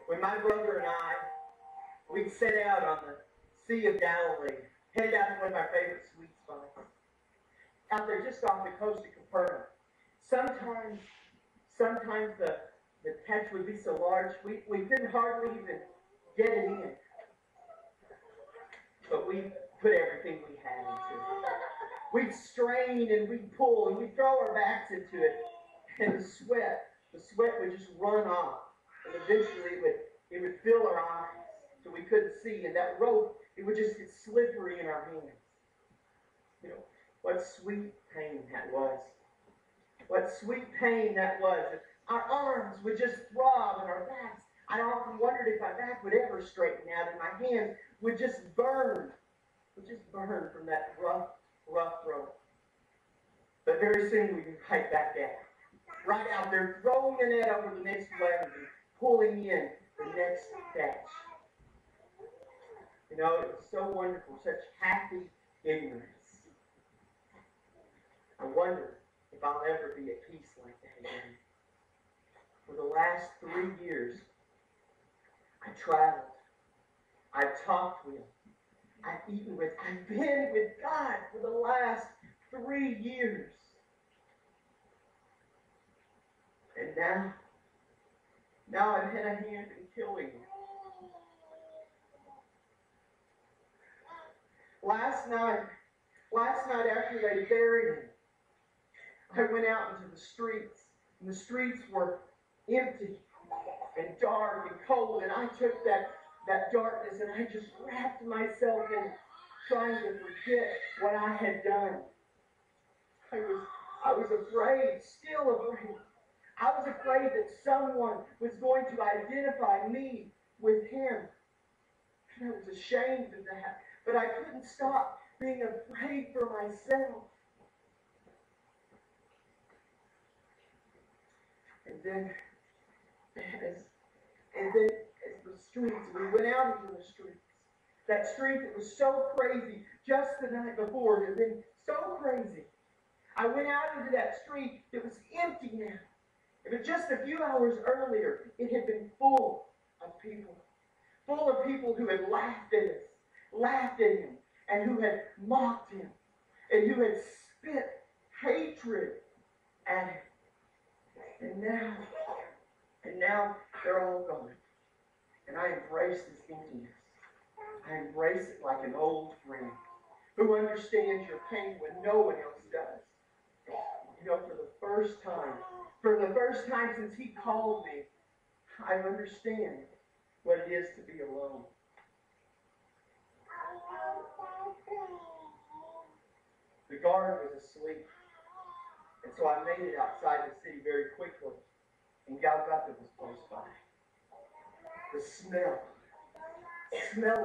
When my brother and I, we'd set out on the Sea of Galilee, headed out to one of our favorite sweet spots, out there just off the coast of Capernaum. Sometimes the catch would be so large, we couldn't hardly even get it in. But we put everything we had into it. We'd strain and we'd pull and we'd throw our backs into it. And the sweat would just run off. And eventually it would fill our eyes so we couldn't see. And that rope, it would just get slippery in our hands. You know, what sweet pain that was. What sweet pain that was. Our arms would just throb and our backs. I often wondered if my back would ever straighten out and my hands would just burn. From that rough rope. But very soon we'd be right back at it. Right out there, throwing the net over the next wave and pulling in the next catch. You know, it was so wonderful, such happy ignorance. I wonder if I'll ever be at peace like that again. For the last 3 years, I traveled. I've talked with, I've eaten with, I've been with God for the last 3 years. And now I've had a hand in killing him. Last night after they buried him, I went out into the streets, and the streets were empty and dark and cold, and I took that darkness and I just wrapped myself in trying to forget what I had done. I was afraid, still afraid. I was afraid that someone was going to identify me with him. And I was ashamed of that. But I couldn't stop being afraid for myself. And then as the streets, we went out into the streets. That street that was so crazy just the night before had been so crazy. I went out into that street that was empty now. But just a few hours earlier, it had been full of people. Full of people who had laughed at us, laughed at him, and who had mocked him, and who had spit hatred at him. And now they're all gone. And I embrace this emptiness. I embrace it like an old friend who understands your pain when no one else does. You know, for the first time since he called me, I understand what it is to be alone. The guard was asleep, and so I made it outside the city very quickly, and Golgotha was close by. The smell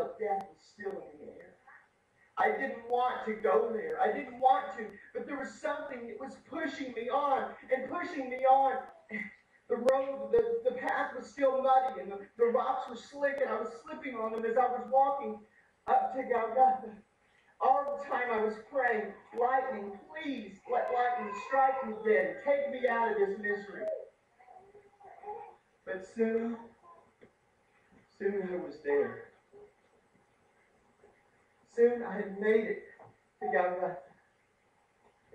of death was still in the air. I didn't want to go there. I didn't want to, but there was something that was pushing me on and pushing me on. The road, the path was still muddy, and the rocks were slick, and I was slipping on them as I was walking up to Golgotha. All the time I was praying, lightning, please let lightning strike me dead. Take me out of this misery. But soon I was there. Soon I had made it to Golgotha.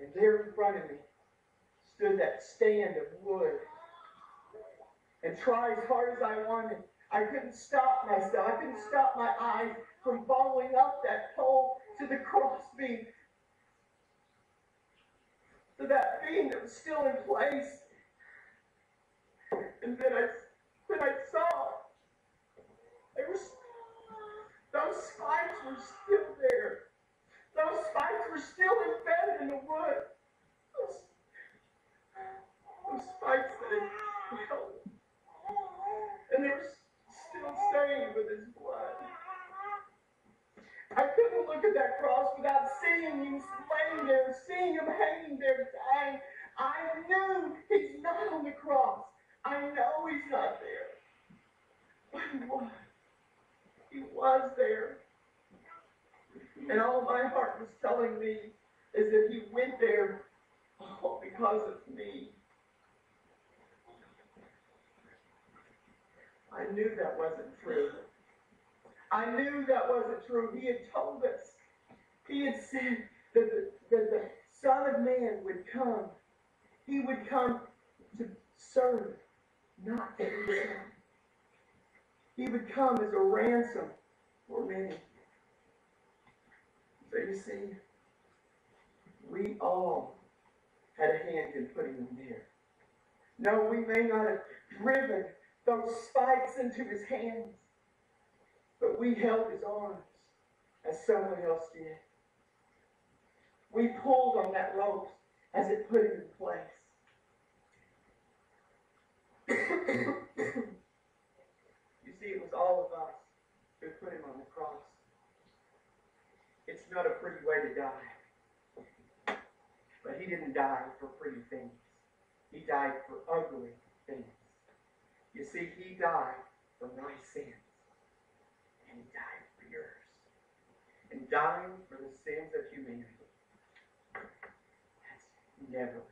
And there in front of me stood that stand of wood. And try as hard as I wanted, I couldn't stop myself. I couldn't stop my eyes from following up that pole to the crossbeam. To that beam that was still in place. And then I saw those spikes were still there. Those spikes were still embedded in the wood. Those spikes that had held. And they were still stained with his blood. I couldn't look at that cross without seeing him laying there, seeing him hanging there dying. I knew he's not on the cross. I know he's not there. But he was. He was there. And all my heart was telling me is that he went there all because of me. I knew that wasn't true. I knew that wasn't true. He had told us. He had said that the Son of Man would come. He would come to serve, not to be served. He would come as a ransom for many. So you see, we all had a hand in putting him there. No, we may not have driven those spikes into his hands, but we held his arms as someone else did. We pulled on that rope as it put him in place. You see, it was all of us who put him on the cross. It's not a pretty way to die. But he didn't die for pretty things. He died for ugly things. You see, he died for my sins. And he died for yours. And dying for the sins of humanity, that's never